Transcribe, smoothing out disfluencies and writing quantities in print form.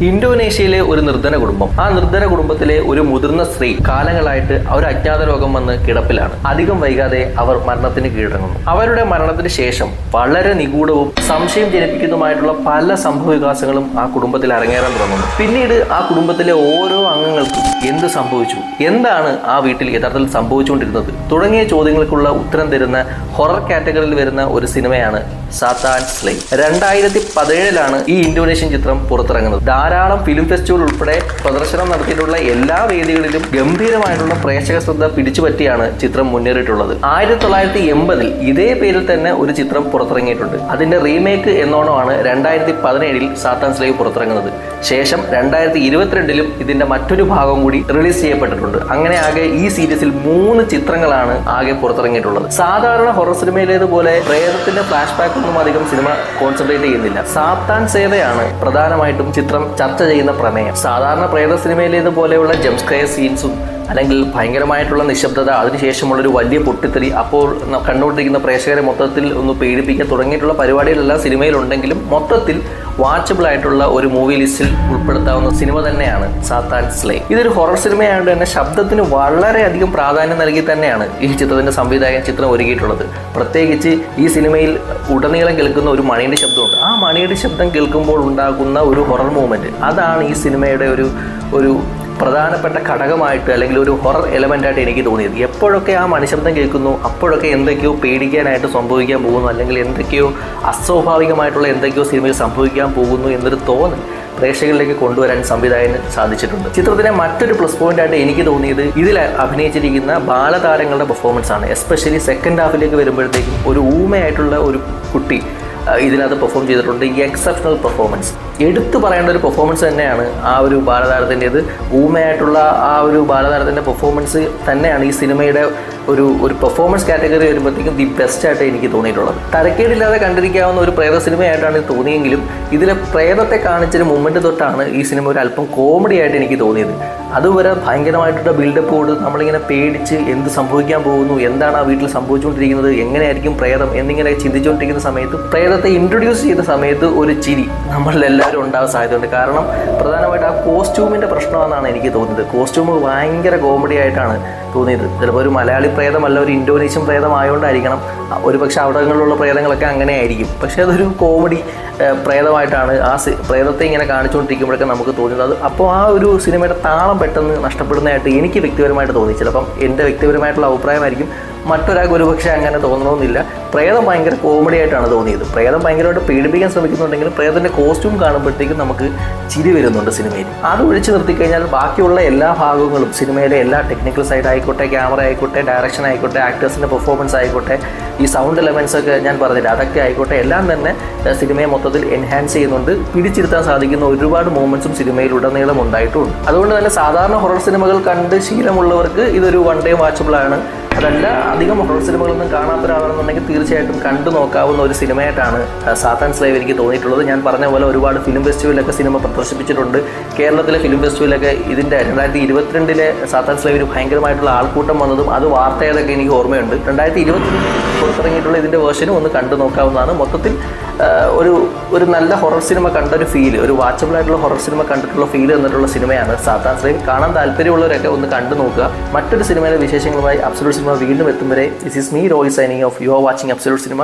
ഇന്തോനേഷ്യയിലെ ഒരു നിർധന കുടുംബം. ആ നിർധന കുടുംബത്തിലെ ഒരു മുതിർന്ന സ്ത്രീ കാലങ്ങളായിട്ട് ഒരു അജ്ഞാത രോഗം വന്ന് കിടപ്പിലാണ്. അധികം വൈകാതെ അവർ മരണത്തിന് കീഴടങ്ങുന്നു. അവരുടെ മരണത്തിന് ശേഷം വളരെ നിഗൂഢവും സംശയം ജനിപ്പിക്കുന്നതുമായിട്ടുള്ള പല സംഭവവികാസങ്ങളും ആ കുടുംബത്തിൽ അരങ്ങേറാൻ തുടങ്ങുന്നു. പിന്നീട് ആ കുടുംബത്തിലെ ഓരോ അംഗങ്ങൾക്കും എന്ത് സംഭവിച്ചു, എന്താണ് ആ വീട്ടിൽ യഥാർത്ഥത്തിൽ സംഭവിച്ചുകൊണ്ടിരുന്നത് തുടങ്ങിയ ചോദ്യങ്ങൾക്കുള്ള ഉത്തരം തരുന്ന ഹൊറർ കാറ്റഗറിയിൽ വരുന്ന ഒരു സിനിമയാണ് സാത്താൻസ് സ്ലേ. 2017 ഈ ഇന്തോനേഷ്യൻ ചിത്രം പുറത്തിറങ്ങുന്നത്. ധാരാളം ഫിലിം ഫെസ്റ്റിവൽ ഉൾപ്പെടെ പ്രദർശനം നടത്തിയിട്ടുള്ള എല്ലാ വേദികളിലും ഗംഭീരമായിട്ടുള്ള പ്രേക്ഷക ശ്രദ്ധ പിടിച്ചുപറ്റിയാണ് ചിത്രം മുന്നേറിയിട്ടുള്ളത്. 1980 ഇതേ പേരിൽ തന്നെ ഒരു ചിത്രം പുറത്തിറങ്ങിയിട്ടുണ്ട്. അതിന്റെ റീമേക്ക് എന്നോണമാണ് 2017 സാത്താൻസ് സ്ലേ പുറത്തിറങ്ങുന്നത്. ശേഷം 2022 ഇതിന്റെ മറ്റൊരു ഭാഗം കൂടി റിലീസ് ചെയ്യപ്പെട്ടിട്ടുണ്ട്. അങ്ങനെ ആകെ ഈ സീരീസിൽ 3 ചിത്രങ്ങളാണ് ആകെ പുറത്തിറങ്ങിയിട്ടുള്ളത്. സാധാരണ ഹൊറർ സിനിമയിലേതുപോലെ പ്രേതത്തിന്റെ ഫ്ലാഷ് ബാക്ക് ഒന്നും അധികം സിനിമ കോൺസെൻട്രേറ്റ് ചെയ്യുന്നില്ല. സാത്താൻ സേവയാണ് പ്രധാനമായിട്ടും ചിത്രം ചർച്ച ചെയ്യുന്ന പ്രമേയം. സാധാരണ പ്രേത സിനിമയിലേതുപോലെയുള്ള ജംസ്കെയർ സീൻസും അല്ലെങ്കിൽ ഭയങ്കരമായിട്ടുള്ള നിശബ്ദത, അതിനുശേഷമുള്ളൊരു വലിയ പൊട്ടിത്തെറി, അപ്പോൾ കണ്ടുകൊണ്ടിരിക്കുന്ന പ്രേക്ഷകരെ മൊത്തത്തിൽ ഒന്ന് പേടിപ്പിക്കാൻ തുടങ്ങിയിട്ടുള്ള പരിപാടികളെല്ലാം സിനിമയിലുണ്ടെങ്കിലും മൊത്തത്തിൽ വാച്ചബിൾ ആയിട്ടുള്ള ഒരു മൂവി ലിസ്റ്റിൽ ഉൾപ്പെടുത്താവുന്ന സിനിമ തന്നെയാണ് സാത്താൻസ് സ്ലേ. ഇതൊരു ഹൊറർ സിനിമയായതുകൊണ്ട് തന്നെ ശബ്ദത്തിന് വളരെയധികം പ്രാധാന്യം നൽകി തന്നെയാണ് ഈ ചിത്രത്തിന്റെ സംവിധായകൻ ചിത്രം ഒരുക്കിയിട്ടുള്ളത്. പ്രത്യേകിച്ച് ഈ സിനിമയിൽ ഉടനീളം കേൾക്കുന്ന ഒരു മണിയുടെ ശബ്ദമുണ്ട്. ആ മണിയുടെ ശബ്ദം കേൾക്കുമ്പോൾ ഉണ്ടാകുന്ന ഒരു ഹൊറർ മൂവ്മെന്റ്, അതാണ് ഈ സിനിമയുടെ ഒരു പ്രധാനപ്പെട്ട ഘടകമായിട്ട് അല്ലെങ്കിൽ ഒരു ഹൊറർ എലമെൻ്റായിട്ട് എനിക്ക് തോന്നിയത്. എപ്പോഴൊക്കെ ആ മണിശബ്ദം കേൾക്കുന്നു അപ്പോഴൊക്കെ എന്തൊക്കെയോ പേടിക്കാനായിട്ട് സംഭവിക്കാൻ പോകുന്നു, അല്ലെങ്കിൽ എന്തൊക്കെയോ അസ്വാഭാവികമായിട്ടുള്ള എന്തൊക്കെയോ സിനിമയിൽ സംഭവിക്കാൻ പോകുന്നു എന്നൊരു തോന്നൽ പ്രേക്ഷകരിലേക്ക് കൊണ്ടുവരാൻ സംവിധായകന് സാധിച്ചിട്ടുണ്ട്. ചിത്രത്തിലെ മറ്റൊരു പ്ലസ് പോയിന്റ് ആയിട്ട് എനിക്ക് തോന്നിയത് ഇതിൽ അഭിനയിച്ചിരിക്കുന്ന ബാലതാരങ്ങളുടെ പെർഫോമൻസ് ആണ്. എസ്പെഷ്യലി സെക്കൻഡ് ഹാഫിലേക്ക് വരുമ്പോഴത്തേക്കും ഒരു ഊമയായിട്ടുള്ള ഒരു കുട്ടി ഇതിനകത്ത് പെർഫോം ചെയ്തിട്ടുണ്ട്. ഈ എക്സെപ്ഷണൽ പെർഫോമൻസ് എടുത്തു പറയേണ്ട ഒരു പെർഫോമൻസ് തന്നെയാണ് ആ ഒരു ബാലതാരത്തിൻ്റെത്. ഊമയായിട്ടുള്ള ആ ഒരു ബാലതാരത്തിൻ്റെ പെർഫോമൻസ് തന്നെയാണ് ഈ സിനിമയുടെ ഒരു പെർഫോമൻസ് കാറ്റഗറി വരുമ്പോഴത്തേക്കും ദി ബെസ്റ്റ് ആയിട്ട് എനിക്ക് തോന്നിയിട്ടുള്ളത്. തരക്കേടില്ലാതെ കണ്ടിരിക്കാവുന്ന ഒരു പ്രേത സിനിമയായിട്ടാണ് ഇത് തോന്നിയെങ്കിലും ഇതിലെ പ്രേതത്തെ കാണിച്ചൊരു മൊമെന്റ് തൊട്ടാണ് ഈ സിനിമ ഒരു അല്പം കോമഡി ആയിട്ട് എനിക്ക് തോന്നിയത്. അതുവരെ ഭയങ്കരമായിട്ടുള്ള ബിൽഡപ്പ് കൊണ്ട് നമ്മളിങ്ങനെ പേടിച്ച് എന്ത് സംഭവിക്കാൻ പോകുന്നു, എന്താണ് ആ വീട്ടിൽ സംഭവിച്ചുകൊണ്ടിരിക്കുന്നത്, എങ്ങനെയായിരിക്കും പ്രേതം എന്നിങ്ങനെ ചിന്തിച്ചുകൊണ്ടിരിക്കുന്ന സമയത്ത് പ്രേതത്തെ ഇൻട്രൊഡ്യൂസ് ചെയ്ത സമയത്ത് ഒരു ചിരി നമ്മളിലെല്ലാവരും ഉണ്ടാകാൻ സാധ്യതയുണ്ട്. കാരണം പ്രധാനമായിട്ട് ആ കോസ്റ്റ്യൂമിൻ്റെ പ്രശ്നമാണെന്നാണ് എനിക്ക് തോന്നുന്നത്. കോസ്റ്റ്യൂം ഭയങ്കര കോമഡി ആയിട്ടാണ് തോന്നിയത്. ചിലപ്പോൾ ഒരു മലയാളി പ്രേതമല്ല, ഒരു ഇന്തോനേഷ്യൻ പ്രേതമായതുകൊണ്ടായിരിക്കണം. ഒരുപക്ഷെ അവിടങ്ങളിലുള്ള പ്രേതങ്ങളൊക്കെ അങ്ങനെ ആയിരിക്കും. പക്ഷേ അതൊരു കോമഡി പ്രേതമായിട്ടാണ് ആ പ്രേതത്തെ ഇങ്ങനെ കാണിച്ചുകൊണ്ടിരിക്കുമ്പോഴൊക്കെ നമുക്ക് തോന്നുന്നത്. അപ്പോൾ ആ ഒരു സിനിമയുടെ താളം പെട്ടെന്ന് നഷ്ടപ്പെടുന്നതായിട്ട് എനിക്ക് വ്യക്തിപരമായിട്ട് തോന്നി. ചിലപ്പം എൻ്റെ വ്യക്തിപരമായിട്ടുള്ള അഭിപ്രായമായിരിക്കും, മറ്റൊരാൾക്ക് ഒരുപക്ഷെ അങ്ങനെ തോന്നണമെന്നില്ല. പ്രേതം ഭയങ്കര കോമഡി ആയിട്ടാണ് തോന്നിയത്. പ്രേതം ഭയങ്കരമായിട്ട് പേടിപ്പിക്കാൻ ശ്രമിക്കുന്നുണ്ടെങ്കിലും പ്രേതത്തിൻ്റെ കോസ്റ്റ്യൂം കാണുമ്പോഴത്തേക്കും നമുക്ക് ചിരി വരുന്നുണ്ട് സിനിമയിൽ. അത് ഒഴിച്ചു നിർത്തിക്കഴിഞ്ഞാൽ ബാക്കിയുള്ള എല്ലാ ഭാഗങ്ങളും, സിനിമയിലെ എല്ലാ ടെക്നിക്കൽ സൈഡ് ആയിക്കോട്ടെ, ക്യാമറ ആയിക്കോട്ടെ, ഡയറക്ഷൻ ആയിക്കോട്ടെ, ആക്ടേഴ്സിൻ്റെ പെർഫോമൻസ് ആയിക്കോട്ടെ, ഈ സൗണ്ട് എലമെൻസ് ഒക്കെ ഞാൻ പറഞ്ഞില്ല, അതൊക്കെ ആയിക്കോട്ടെ, എല്ലാം തന്നെ സിനിമയെ മൊത്തത്തിൽ എൻഹാൻസ് ചെയ്യുന്നുണ്ട്. പിടിച്ചിരുത്താൻ സാധിക്കുന്ന ഒരുപാട് മൂമെൻറ്റ്സും സിനിമയിൽ ഉടനീളം ഉണ്ടായിട്ടുണ്ട്. അതുകൊണ്ട് തന്നെ സാധാരണ ഹൊറർ സിനിമകൾ കണ്ട് ശീലമുള്ളവർക്ക് ഇതൊരു വൺ ഡേ വാച്ചബിൾ ആണ്. അതല്ല, അധികം ഹൊറർ സിനിമകളൊന്നും കാണാത്ത ഒരാളാണെന്നുണ്ടെങ്കിൽ തീർച്ചയായിട്ടും കണ്ടു നോക്കാവുന്ന ഒരു സിനിമയായിട്ടാണ് സാത്താൻസ് സ്ലേ എനിക്ക് തോന്നിയിട്ടുള്ളത്. ഞാൻ പറഞ്ഞ പോലെ ഒരുപാട് ഫിലിം ഫെസ്റ്റിവലൊക്കെ സിനിമ പ്രദർശിപ്പിച്ചിട്ടുണ്ട്. കേരളത്തിലെ ഫിലിം ഫെസ്റ്റിവലൊക്കെ ഇതിൻ്റെ 2022 സാത്താൻസ് സ്ലേവിന് ഭയങ്കരമായിട്ടുള്ള ആൾക്കൂട്ടം വന്നതും അത് വാർത്തയതൊക്കെ എനിക്ക് ഓർമ്മയുണ്ട്. 2022 പുറത്തിറങ്ങിയിട്ടുള്ള ഇതിൻ്റെ വേർഷനും ഒന്ന് കണ്ടു നോക്കാവുന്നതാണ്. മൊത്തത്തിൽ ഒരു നല്ല ഹൊറർ സിനിമ കണ്ട ഒരു ഫീൽ, ഒരു വാച്ചബിൾ ആയിട്ടുള്ള ഹൊറർ സിനിമ കണ്ടിട്ടുള്ള ഫീൽ തന്നിട്ടുള്ള സിനിമയാണ് സാത്താൻസ് സ്ലേ. കാണാൻ താല്പര്യമുള്ളവരൊക്കെ ഒന്ന് കണ്ടു നോക്കുക. മറ്റൊരു സിനിമയുടെ വിശേഷങ്ങളുമായി അബ്സല്യൂട്ട് സിനിമ വീണ്ടും എത്തും വരെ, this is me Roy signing off. You are watching absolute cinema.